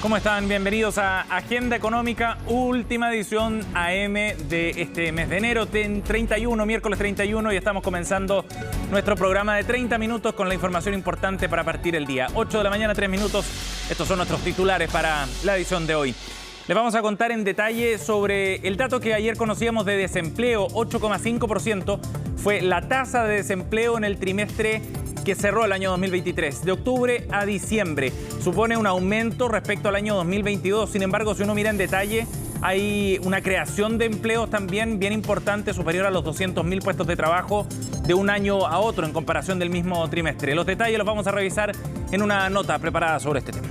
¿Cómo están? Bienvenidos a Agenda Económica, última edición AM de este mes de enero, miércoles 31, y estamos comenzando nuestro programa de 30 minutos con la información importante para partir el día. 8 de la mañana, 3 minutos. Estos son nuestros titulares para la edición de hoy. Les vamos a contar en detalle sobre el dato que ayer conocíamos de desempleo. 8,5% fue la tasa de desempleo en el trimestre que cerró el año 2023, de octubre a diciembre. Supone un aumento respecto al año 2022. Sin embargo, si uno mira en detalle, hay una creación de empleos también bien importante, superior a los 200.000 puestos de trabajo de un año a otro en comparación del mismo trimestre. Los detalles los vamos a revisar en una nota preparada sobre este tema.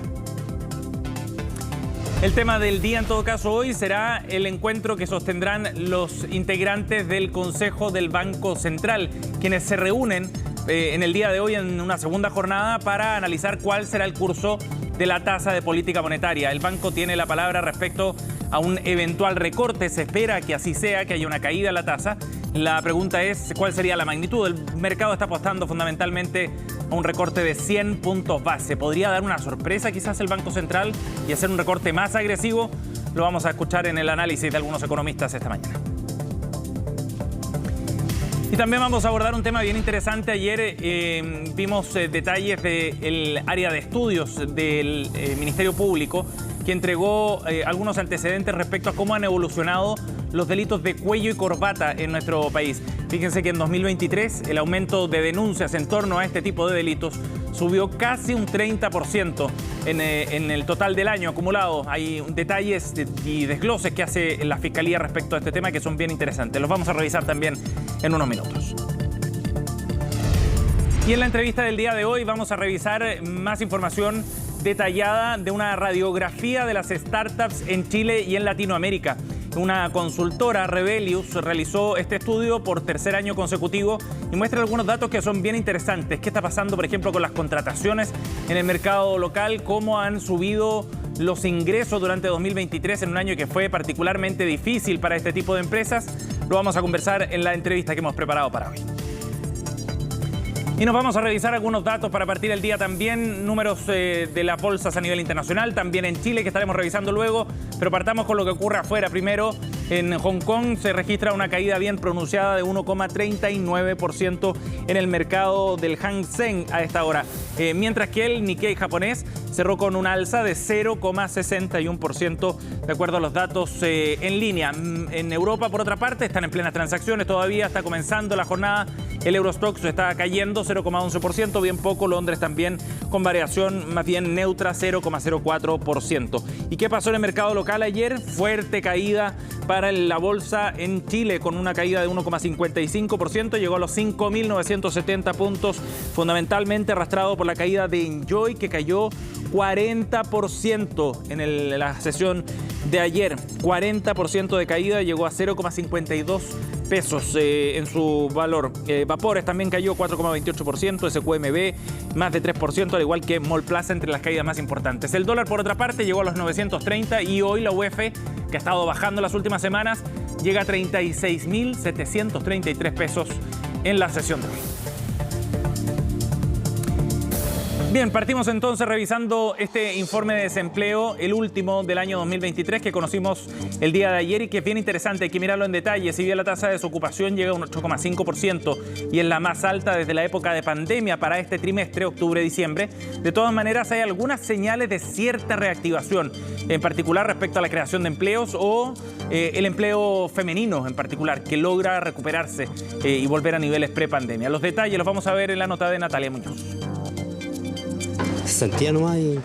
El tema del día, en todo caso, hoy será el encuentro que sostendrán los integrantes del Consejo del Banco Central, quienes se reúnen en el día de hoy en una segunda jornada para analizar cuál será el curso de la tasa de política monetaria. El banco tiene la palabra respecto a un eventual recorte. Se espera que así sea, que haya una caída en la tasa. La pregunta es cuál sería la magnitud. El mercado está apostando fundamentalmente a un recorte de 100 puntos base. ¿Podría dar una sorpresa quizás el Banco Central y hacer un recorte más agresivo? Lo vamos a escuchar en el análisis de algunos economistas esta mañana. Y también vamos a abordar un tema bien interesante. Ayer vimos detalles del área de estudios del Ministerio Público, que entregó algunos antecedentes respecto a cómo han evolucionado los delitos de cuello y corbata en nuestro país. Fíjense que en 2023 el aumento de denuncias en torno a este tipo de delitos subió casi un 30% en el total del año acumulado. Hay detalles y desgloses que hace la Fiscalía respecto a este tema que son bien interesantes. Los vamos a revisar también en unos minutos. Y en la entrevista del día de hoy vamos a revisar más información detallada de una radiografía de las startups en Chile y en Latinoamérica. Una consultora, Rebelius, realizó este estudio por tercer año consecutivo y muestra algunos datos que son bien interesantes. ¿Qué está pasando, por ejemplo, con las contrataciones en el mercado local? ¿Cómo han subido los ingresos durante 2023 en un año que fue particularmente difícil para este tipo de empresas? Lo vamos a conversar en la entrevista que hemos preparado para hoy. Y nos vamos a revisar algunos datos para partir el día también, números de las bolsas a nivel internacional, también en Chile, que estaremos revisando luego, pero partamos con lo que ocurre afuera. Primero, en Hong Kong se registra una caída bien pronunciada de 1,39% en el mercado del Hang Seng a esta hora, mientras que el Nikkei japonés cerró con una alza de 0,61% de acuerdo a los datos en línea. En Europa, por otra parte, están en plenas transacciones, todavía está comenzando la jornada. El Eurostoxx está cayendo 0,11%, bien poco. Londres también con variación más bien neutra, 0,04%. ¿Y qué pasó en el mercado local ayer? Fuerte caída para la bolsa en Chile, con una caída de 1,55%, llegó a los 5.970 puntos, fundamentalmente arrastrado por la caída de Enjoy, que cayó 40% en la sesión de ayer. 40% de caída, llegó a 0,52 pesos en su valor. Vapores también cayó 4,28%, SQMB más de 3%, al igual que Mallplaza, entre las caídas más importantes. El dólar, por otra parte, llegó a los 930 y hoy la UF, que ha estado bajando las últimas semanas, llega a 36.733 pesos en la sesión de hoy. Bien, partimos entonces revisando este informe de desempleo, el último del año 2023 que conocimos el día de ayer y que es bien interesante, hay que mirarlo en detalle. Si bien la tasa de desocupación llega a un 8,5% y es la más alta desde la época de pandemia para este trimestre, octubre-diciembre, de todas maneras hay algunas señales de cierta reactivación, en particular respecto a la creación de empleos o el empleo femenino en particular, que logra recuperarse y volver a niveles pre-pandemia. Los detalles los vamos a ver en la nota de Natalia Muñoz. Sentía nomás y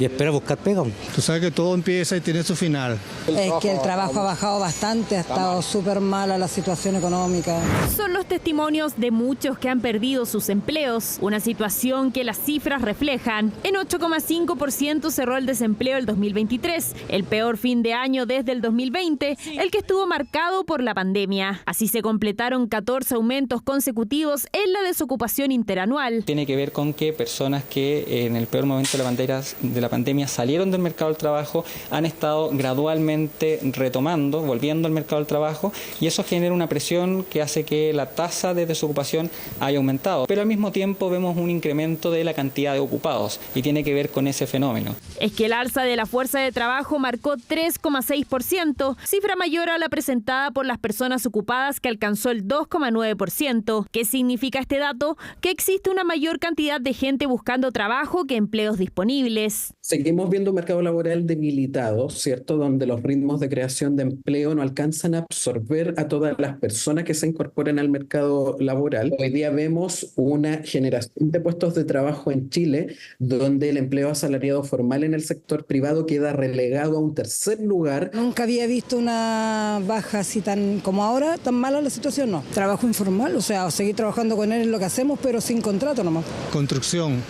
espera buscar pega. Tú sabes que todo empieza y tiene su final. Es que el trabajo ha bajado bastante, ha estado súper mala la situación económica. Son los testimonios de muchos que han perdido sus empleos, una situación que las cifras reflejan. En 8,5% cerró el desempleo el 2023, el peor fin de año desde el 2020, el que estuvo marcado por la pandemia. Así se completaron 14 aumentos consecutivos en la desocupación interanual. Tiene que ver con que personas que en el peor momento de la la pandemia salieron del mercado del trabajo han estado gradualmente retomando, volviendo al mercado del trabajo, y eso genera una presión que hace que la tasa de desocupación haya aumentado. Pero al mismo tiempo vemos un incremento de la cantidad de ocupados y tiene que ver con ese fenómeno. Es que el alza de la fuerza de trabajo marcó 3,6%, cifra mayor a la presentada por las personas ocupadas, que alcanzó el 2,9%. ¿Qué significa este dato? Que existe una mayor cantidad de gente buscando trabajo que empleos disponibles. Seguimos viendo un mercado laboral debilitado, ¿cierto? Donde los ritmos de creación de empleo no alcanzan a absorber a todas las personas que se incorporan al mercado laboral. Hoy día vemos una generación de puestos de trabajo en Chile donde el empleo asalariado formal en el sector privado queda relegado a un tercer lugar. Nunca había visto una baja así tan como ahora, tan mala la situación, no. Trabajo informal, o sea, seguir trabajando con él es lo que hacemos, pero sin contrato nomás. Construcción.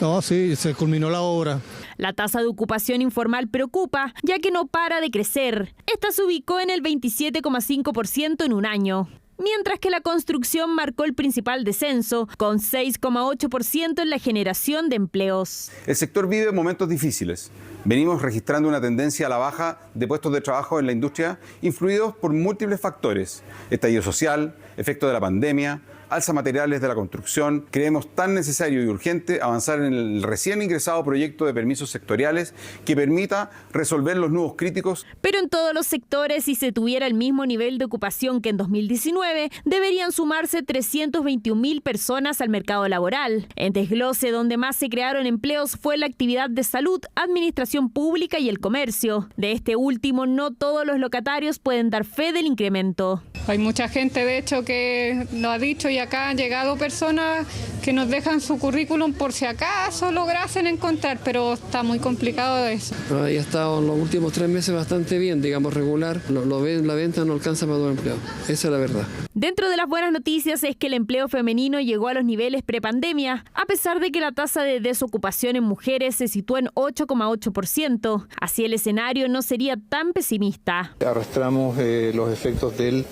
No, sí, se culminó la obra. La tasa de ocupación informal preocupa, ya que no para de crecer. Esta se ubicó en el 27,5% en un año. Mientras que la construcción marcó el principal descenso, con 6,8% en la generación de empleos. El sector vive momentos difíciles. Venimos registrando una tendencia a la baja de puestos de trabajo en la industria, influidos por múltiples factores: estallido social, efecto de la pandemia, alza materiales de la construcción. Creemos tan necesario y urgente avanzar en el recién ingresado proyecto de permisos sectoriales que permita resolver los nudos críticos. Pero en todos los sectores, si se tuviera el mismo nivel de ocupación que en 2019, deberían sumarse 321.000 personas al mercado laboral. En desglose, donde más se crearon empleos fue la actividad de salud, administración pública y el comercio. De este último, no todos los locatarios pueden dar fe del incremento. Hay mucha gente, de hecho, que lo ha dicho, y acá han llegado personas que nos dejan su currículum por si acaso lograsen encontrar, pero está muy complicado eso. Pero ahí ha estado en los últimos 3 meses bastante bien, digamos regular. La venta no alcanza para todo empleo. Esa es la verdad. Dentro de las buenas noticias es que el empleo femenino llegó a los niveles prepandemia, a pesar de que la tasa de desocupación en mujeres se situó en 8,8%. Así el escenario no sería tan pesimista. Arrastramos los efectos del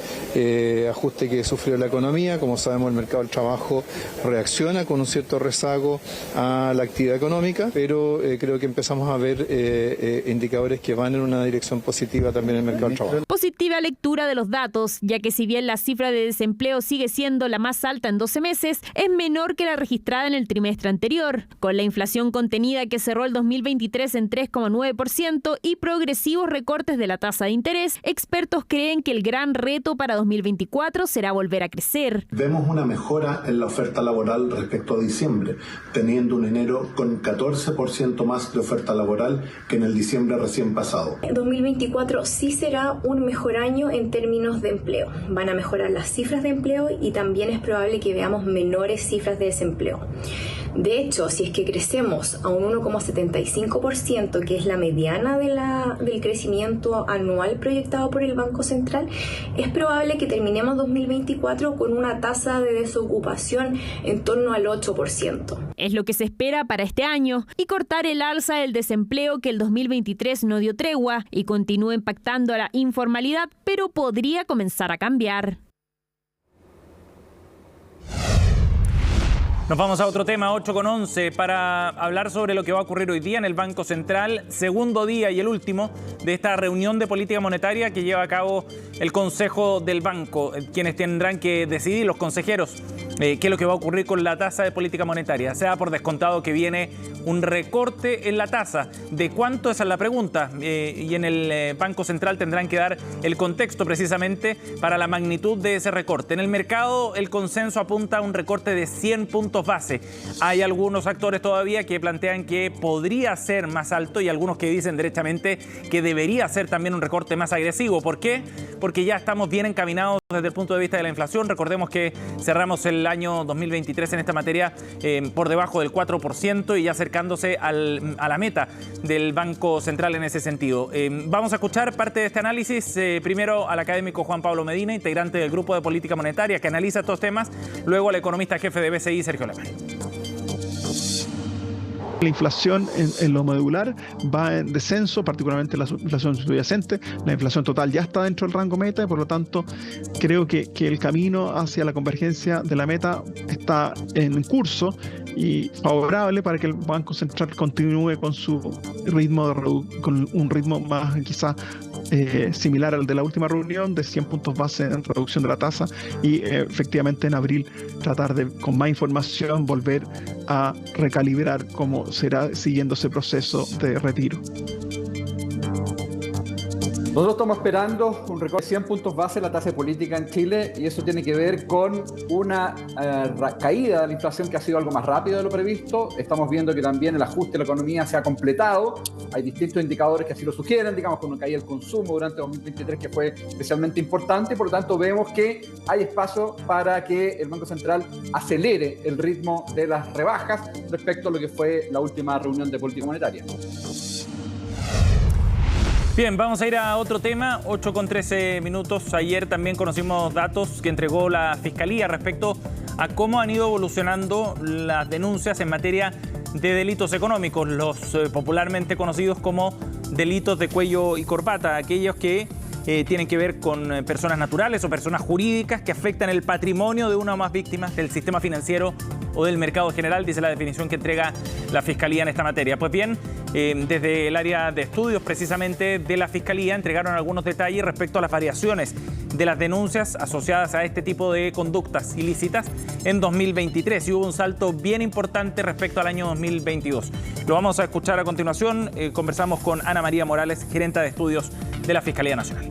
ajuste que sufrió la economía. Como sabemos, el mercado del trabajo reacciona con un cierto rezago a la actividad económica, pero creo que empezamos a ver indicadores que van en una dirección positiva también en el mercado del trabajo. Positiva lectura de los datos, ya que si bien la cifra de desempleo sigue siendo la más alta en 12 meses, es menor que la registrada en el trimestre anterior. Con la inflación contenida que cerró el 2023 en 3,9% y progresivos recortes de la tasa de interés, expertos creen que el gran reto para 2024 será volver a crecer. Vemos una mejora en la oferta laboral respecto a diciembre, teniendo un enero con 14% más de oferta laboral que en el diciembre recién pasado. 2024 sí será un mejor año en términos de empleo. Van a mejorar las cifras de empleo y también es probable que veamos menores cifras de desempleo. De hecho, si es que crecemos a un 1,75%, que es la mediana del crecimiento anual proyectado por el Banco Central, es probable que terminemos 2024 con una tasa de desocupación en torno al 8%. Es lo que se espera para este año, y cortar el alza del desempleo que el 2023 no dio tregua y continúa impactando a la informalidad, pero podría comenzar a cambiar. Nos vamos a otro tema, 8:11, para hablar sobre lo que va a ocurrir hoy día en el Banco Central, segundo día y el último de esta reunión de política monetaria que lleva a cabo el Consejo del Banco, quienes tendrán que decidir, los consejeros, qué es lo que va a ocurrir con la tasa de política monetaria. Se da por descontado que viene un recorte en la tasa. ¿De cuánto? Esa es la pregunta. Y en el Banco Central tendrán que dar el contexto precisamente para la magnitud de ese recorte. En el mercado el consenso apunta a un recorte de 100 puntos base. Hay algunos actores todavía que plantean que podría ser más alto y algunos que dicen derechamente que debería ser también un recorte más agresivo. ¿Por qué? Porque ya estamos bien encaminados desde el punto de vista de la inflación. Recordemos que cerramos el año 2023 en esta materia por debajo del 4% y ya acercándose a la meta del Banco Central en ese sentido. Vamos a escuchar parte de este análisis. Primero al académico Juan Pablo Medina, integrante del Grupo de Política Monetaria, que analiza estos temas. Luego al economista jefe de BCI, Sergio Alemán. La inflación en lo medular va en descenso, particularmente la inflación subyacente. La inflación total ya está dentro del rango meta y por lo tanto creo que el camino hacia la convergencia de la meta está en curso y favorable para que el Banco Central continúe con su ritmo con un ritmo más quizás similar al de la última reunión, de 100 puntos base en reducción de la tasa, y efectivamente en abril tratar de, con más información, volver a recalibrar cómo será siguiendo ese proceso de retiro. Nosotros estamos esperando un recorte de 100 puntos base en la tasa de política en Chile, y eso tiene que ver con una caída de la inflación que ha sido algo más rápido de lo previsto. Estamos viendo que también el ajuste de la economía se ha completado. Hay distintos indicadores que así lo sugieren, digamos, con una caída del consumo durante 2023 que fue especialmente importante. Por lo tanto, vemos que hay espacio para que el Banco Central acelere el ritmo de las rebajas respecto a lo que fue la última reunión de política monetaria. Bien, vamos a ir a otro tema, 8:13. Ayer también conocimos datos que entregó la Fiscalía respecto a cómo han ido evolucionando las denuncias en materia de delitos económicos, los popularmente conocidos como delitos de cuello y corbata, aquellos que tienen que ver con personas naturales o personas jurídicas que afectan el patrimonio de una o más víctimas del sistema financiero o del mercado general, dice la definición que entrega la Fiscalía en esta materia. Pues bien, desde el área de estudios precisamente de la Fiscalía entregaron algunos detalles respecto a las variaciones de las denuncias asociadas a este tipo de conductas ilícitas en 2023, y hubo un salto bien importante respecto al año 2022. Lo vamos a escuchar a continuación. Conversamos con Ana María Morales, gerenta de estudios de la Fiscalía Nacional.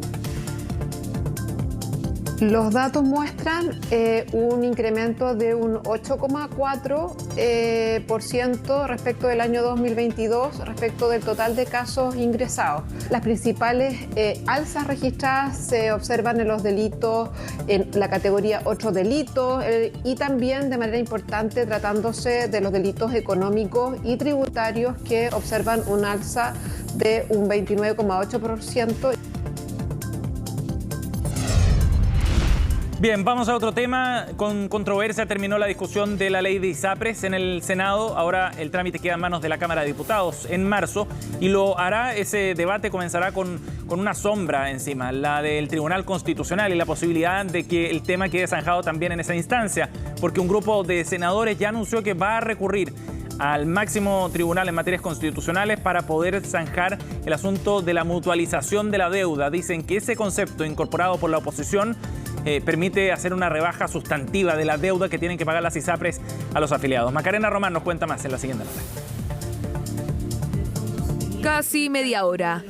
Los datos muestran un incremento de un 8,4% respecto del año 2022, respecto del total de casos ingresados. Las principales alzas registradas se observan en los delitos, en la categoría otros delitos, y también de manera importante tratándose de los delitos económicos y tributarios, que observan un alza de un 29,8%. Bien, vamos a otro tema. Con controversia terminó la discusión de la ley de ISAPRES en el Senado. Ahora el trámite queda en manos de la Cámara de Diputados en marzo, y lo hará, ese debate comenzará con una sombra encima, la del Tribunal Constitucional, y la posibilidad de que el tema quede zanjado también en esa instancia, porque un grupo de senadores ya anunció que va a recurrir al máximo tribunal en materias constitucionales para poder zanjar el asunto de la mutualización de la deuda. Dicen que ese concepto incorporado por la oposición permite hacer una rebaja sustantiva de la deuda que tienen que pagar las ISAPRES a los afiliados. Macarena Román nos cuenta más en la siguiente nota. Casi media hora.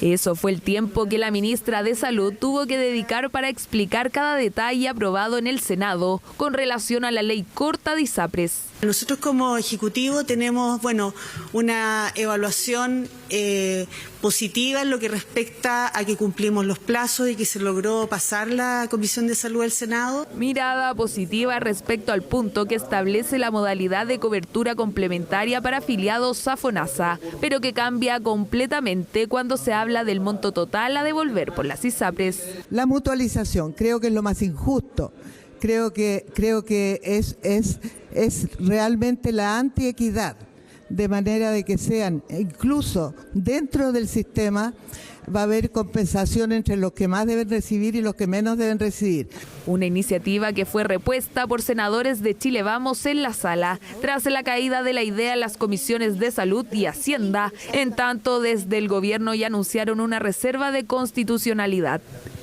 Eso fue el tiempo que la ministra de Salud tuvo que dedicar para explicar cada detalle aprobado en el Senado con relación a la ley corta de ISAPRES. Nosotros como Ejecutivo tenemos, una evaluación positiva en lo que respecta a que cumplimos los plazos y que se logró pasar la Comisión de Salud del Senado. Mirada positiva respecto al punto que establece la modalidad de cobertura complementaria para afiliados a FONASA, pero que cambia completamente cuando se habla del monto total a devolver por las ISAPRES. La mutualización creo que es lo más injusto. Creo que es realmente la antiequidad, de manera de que sean, incluso dentro del sistema, va a haber compensación entre los que más deben recibir y los que menos deben recibir. Una iniciativa que fue repuesta por senadores de Chile Vamos en la sala, tras la caída de la idea en las comisiones de Salud y Hacienda. En tanto, desde el gobierno ya anunciaron una reserva de constitucionalidad.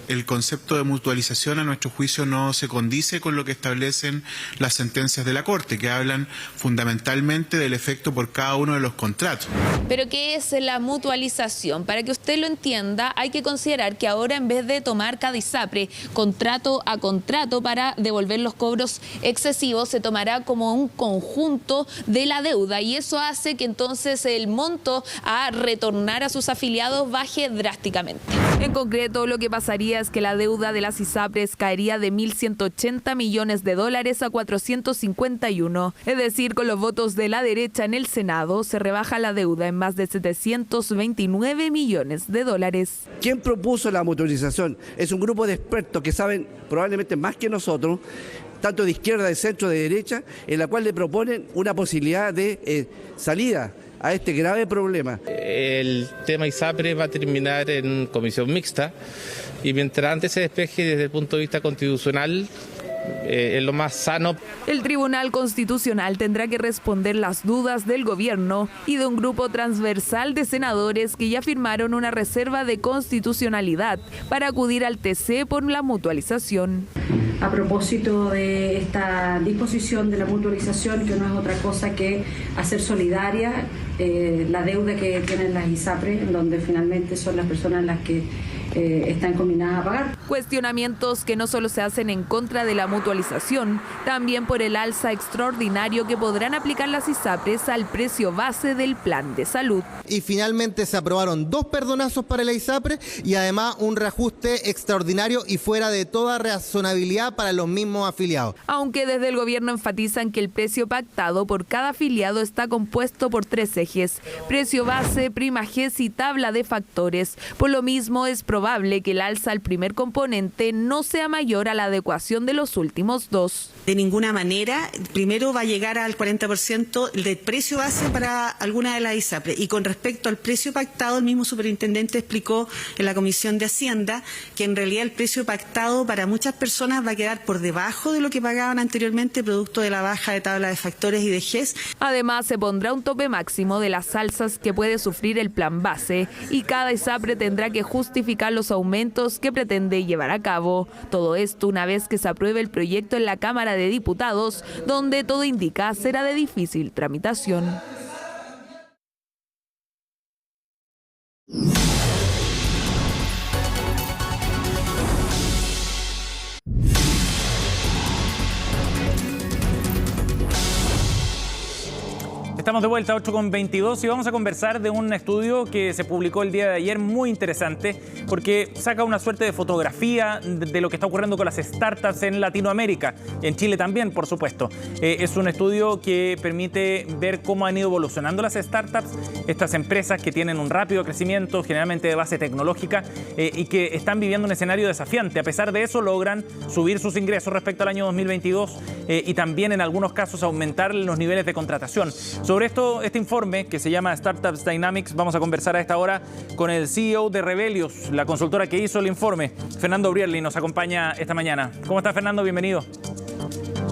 El concepto de mutualización, a nuestro juicio, no se condice con lo que establecen las sentencias de la Corte, que hablan fundamentalmente del efecto por cada uno de los contratos. ¿Pero qué es la mutualización? Para que usted lo entienda, hay que considerar que ahora, en vez de tomar cada ISAPRE contrato a contrato para devolver los cobros excesivos, se tomará como un conjunto de la deuda, y eso hace que entonces el monto a retornar a sus afiliados baje drásticamente. En concreto, lo que pasaría es que la deuda de las ISAPRES caería de $1.180 millones a 451. Es decir, con los votos de la derecha en el Senado, se rebaja la deuda en más de $729 millones. ¿Quién propuso la mutualización? Es un grupo de expertos que saben probablemente más que nosotros, tanto de izquierda, de centro, de derecha, en la cual le proponen una posibilidad de salida a este grave problema. El tema ISAPRES va a terminar en comisión mixta, y mientras antes se despeje desde el punto de vista constitucional, es lo más sano. El Tribunal Constitucional tendrá que responder las dudas del gobierno y de un grupo transversal de senadores que ya firmaron una reserva de constitucionalidad para acudir al TC por la mutualización. A propósito de esta disposición de la mutualización, que no es otra cosa que hacer solidaria la deuda que tienen las ISAPRES, en donde finalmente son las personas las que están combinadas a pagar. Cuestionamientos que no solo se hacen en contra de la mutualización, también por el alza extraordinario que podrán aplicar las ISAPRES al precio base del plan de salud. Y finalmente se aprobaron 2 perdonazos para la ISAPRE y además un reajuste extraordinario y fuera de toda razonabilidad para los mismos afiliados. Aunque desde el gobierno enfatizan que el precio pactado por cada afiliado está compuesto por 3 ejes: precio base, prima GES y tabla de factores. Por lo mismo es probable que el alza al primer componente no sea mayor a la adecuación de los últimos 2. De ninguna manera, primero va a llegar al 40% del precio base para alguna de las ISAPRES. Y con respecto al precio pactado, el mismo superintendente explicó en la Comisión de Hacienda que en realidad el precio pactado para muchas personas va a quedar por debajo de lo que pagaban anteriormente, producto de la baja de tabla de factores y de GES. Además, se pondrá un tope máximo de las alzas que puede sufrir el plan base y cada ISAPRE tendrá que justificar los aumentos que pretende llevar a cabo. Todo esto una vez que se apruebe el proyecto en la Cámara de Diputados, donde todo indica será de difícil tramitación. Estamos de vuelta a 8:22 y vamos a conversar de un estudio que se publicó el día de ayer, muy interesante, porque saca una suerte de fotografía de lo que está ocurriendo con las startups en Latinoamérica, en Chile también, por supuesto. Es un estudio que permite ver cómo han ido evolucionando las startups, estas empresas que tienen un rápido crecimiento, generalmente de base tecnológica, y que están viviendo un escenario desafiante. A pesar de eso, logran subir sus ingresos respecto al año 2022 y también en algunos casos aumentar los niveles de contratación. Sobre este informe que se llama Startups Dynamics, vamos a conversar a esta hora con el CEO de Revelius, la consultora que hizo el informe. Fernando Brierli nos acompaña esta mañana. ¿Cómo está, Fernando? Bienvenido.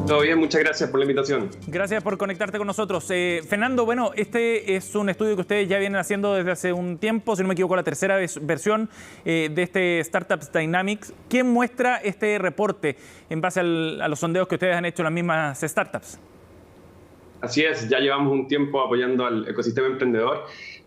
Todo bien, muchas gracias por la invitación. Gracias por conectarte con nosotros. Fernando, bueno, este es un estudio que ustedes ya vienen haciendo desde hace un tiempo, si no me equivoco, la tercera versión de este Startups Dynamics. ¿Quién muestra este reporte en base a los sondeos que ustedes han hecho en las mismas startups? Así es, ya llevamos un tiempo apoyando al ecosistema emprendedor.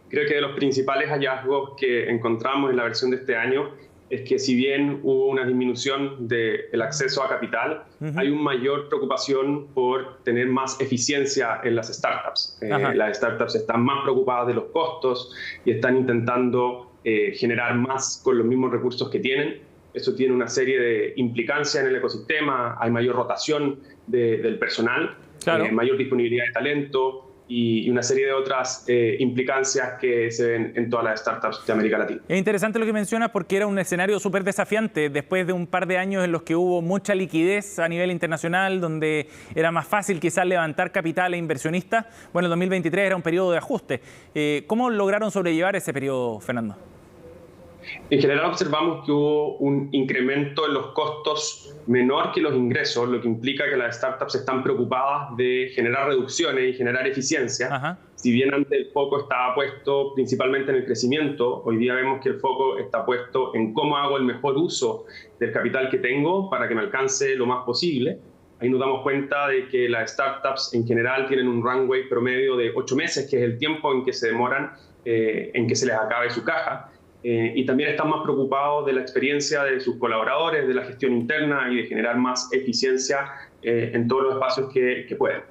Creo que de los principales hallazgos que encontramos en la versión de este año es que si bien hubo una disminución del acceso a capital, hay una mayor preocupación por tener más eficiencia en las startups. Las startups están más preocupadas de los costos y están intentando generar más con los mismos recursos que tienen. Eso tiene una serie de implicancias en el ecosistema, hay mayor rotación del personal, claro, mayor disponibilidad de talento y una serie de otras implicancias que se ven en todas las startups de América Latina. Es interesante lo que mencionas porque era un escenario súper desafiante después de un par de años en los que hubo mucha liquidez a nivel internacional, donde era más fácil quizás levantar capital e inversionistas. Bueno, el 2023 era un periodo de ajuste. ¿Cómo lograron sobrellevar ese periodo, Fernando? En general observamos que hubo un incremento en los costos menor que los ingresos, lo que implica que las startups están preocupadas de generar reducciones y generar eficiencia. Si bien antes el foco estaba puesto principalmente en el crecimiento, hoy día vemos que el foco está puesto en cómo hago el mejor uso del capital que tengo para que me alcance lo más posible. Ahí nos damos cuenta de que las startups en general tienen un runway promedio de 8 meses, que es el tiempo en que se demoran en que se les acabe su caja. Y también están más preocupados de la experiencia de sus colaboradores, de la gestión interna y de generar más eficiencia en todos los espacios que pueden.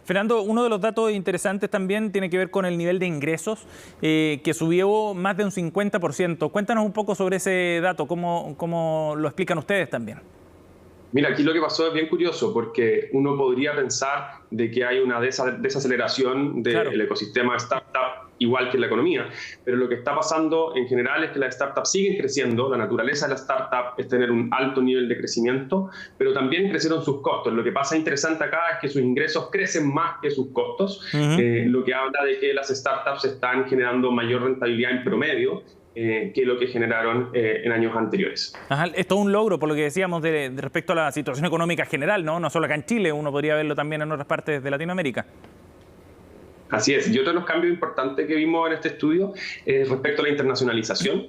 Fernando, uno de los datos interesantes también tiene que ver con el nivel de ingresos, que subió más de un 50%. Cuéntanos un poco sobre ese dato, cómo lo explican ustedes también. Mira, aquí lo que pasó es bien curioso, porque uno podría pensar de que hay una desaceleración del ecosistema de startup, igual que en la economía, pero lo que está pasando en general es que las startups siguen creciendo. La naturaleza de la startup es tener un alto nivel de crecimiento, pero también crecieron sus costos. Lo que pasa interesante acá es que sus ingresos crecen más que sus costos, lo que habla de que las startups están generando mayor rentabilidad en promedio. que lo que generaron en años anteriores. Ajá, esto es un logro, por lo que decíamos, de respecto a la situación económica general, ¿no? No solo acá en Chile, uno podría verlo también en otras partes de Latinoamérica. Así es. Y otro de los cambios importantes que vimos en este estudio es respecto a la internacionalización.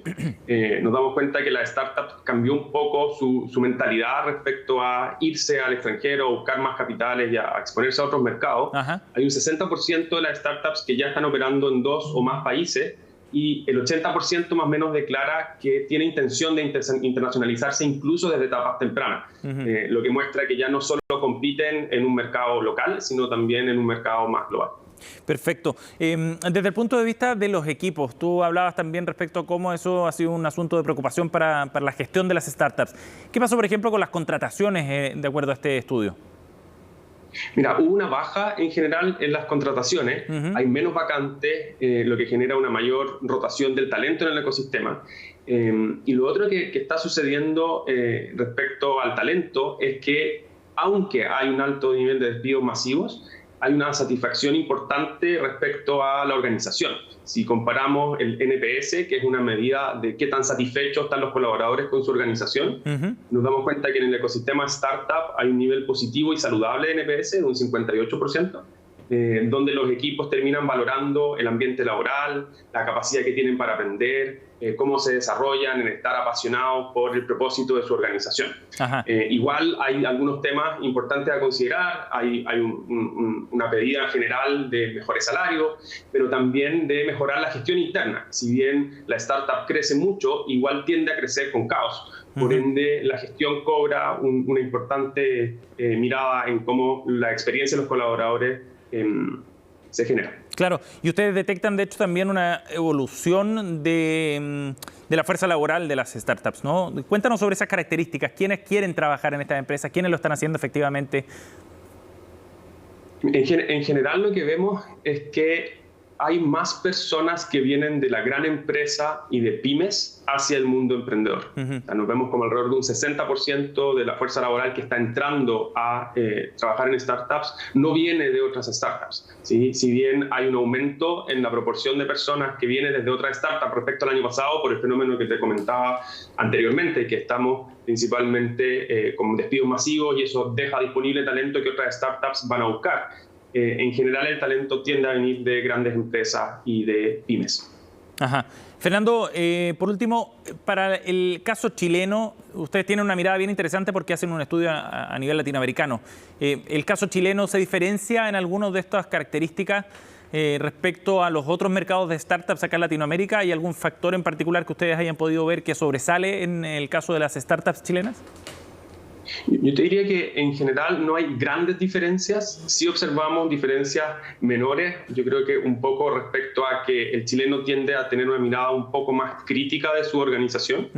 Nos damos cuenta que la startup cambió un poco su mentalidad respecto a irse al extranjero, a buscar más capitales y a exponerse a otros mercados. Ajá. Hay un 60% de las startups que ya están operando en 2 o más países y el 80% más o menos declara que tiene intención de internacionalizarse incluso desde etapas tempranas, lo que muestra que ya no solo compiten en un mercado local, sino también en un mercado más global. Perfecto. Desde el punto de vista de los equipos, tú hablabas también respecto a cómo eso ha sido un asunto de preocupación para la gestión de las startups. ¿Qué pasó, por ejemplo, con las contrataciones de acuerdo a este estudio? Mira, hubo una baja en general en las contrataciones, hay menos vacantes, lo que genera una mayor rotación del talento en el ecosistema. Y lo otro que está sucediendo respecto al talento es que, aunque hay un alto nivel de despidos masivos, hay una satisfacción importante respecto a la organización. Si comparamos el NPS, que es una medida de qué tan satisfechos están los colaboradores con su organización, nos damos cuenta que en el ecosistema startup hay un nivel positivo y saludable de NPS de un 58%, donde los equipos terminan valorando el ambiente laboral, la capacidad que tienen para aprender, cómo se desarrollan, en estar apasionados por el propósito de su organización. Igual hay algunos temas importantes a considerar, hay una pedida general de mejores salarios, pero también de mejorar la gestión interna. Si bien la startup crece mucho, igual tiende a crecer con caos. Por ende, la gestión cobra una importante mirada en cómo la experiencia de los colaboradores se genera. Claro, y ustedes detectan de hecho también una evolución de la fuerza laboral de las startups, ¿no? Cuéntanos sobre esas características, quiénes quieren trabajar en estas empresas, quiénes lo están haciendo efectivamente. En general lo que vemos es que hay más personas que vienen de la gran empresa y de pymes hacia el mundo emprendedor. O sea, nos vemos como alrededor de un 60% de la fuerza laboral que está entrando a trabajar en startups no viene de otras startups, ¿sí? Si bien hay un aumento en la proporción de personas que viene desde otras startups respecto al año pasado por el fenómeno que te comentaba anteriormente, que estamos principalmente con despidos masivos y eso deja disponible talento que otras startups van a buscar. En general el talento tiende a venir de grandes empresas y de pymes. Ajá. Fernando, por último, para el caso chileno, ustedes tienen una mirada bien interesante porque hacen un estudio a nivel latinoamericano. ¿El caso chileno se diferencia en algunas de estas características respecto a los otros mercados de startups acá en Latinoamérica? ¿Hay algún factor en particular que ustedes hayan podido ver que sobresale en el caso de las startups chilenas? Yo te diría que en general no hay grandes diferencias, sí observamos diferencias menores, yo creo que un poco respecto a que el chileno tiende a tener una mirada un poco más crítica de su organización.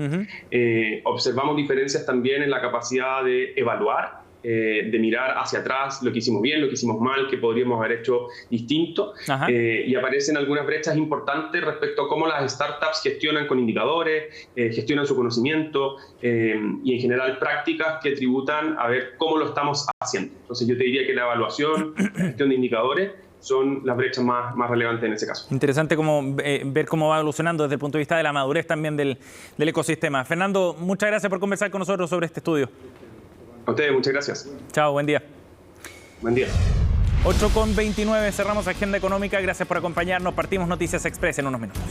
Observamos diferencias también en la capacidad de evaluar, de mirar hacia atrás lo que hicimos bien, lo que hicimos mal, que podríamos haber hecho distinto, y aparecen algunas brechas importantes respecto a cómo las startups gestionan con indicadores, gestionan su conocimiento y en general prácticas que tributan a ver cómo lo estamos haciendo. Entonces yo te diría que la evaluación, la gestión de indicadores son las brechas más relevantes en ese caso. Interesante ver cómo va evolucionando desde el punto de vista de la madurez también del ecosistema. Fernando, muchas gracias por conversar con nosotros sobre este estudio. A ustedes, muchas gracias. Chao, buen día. Buen día. 8:29, cerramos Agenda Económica. Gracias por acompañarnos. Partimos Noticias Express en unos minutos.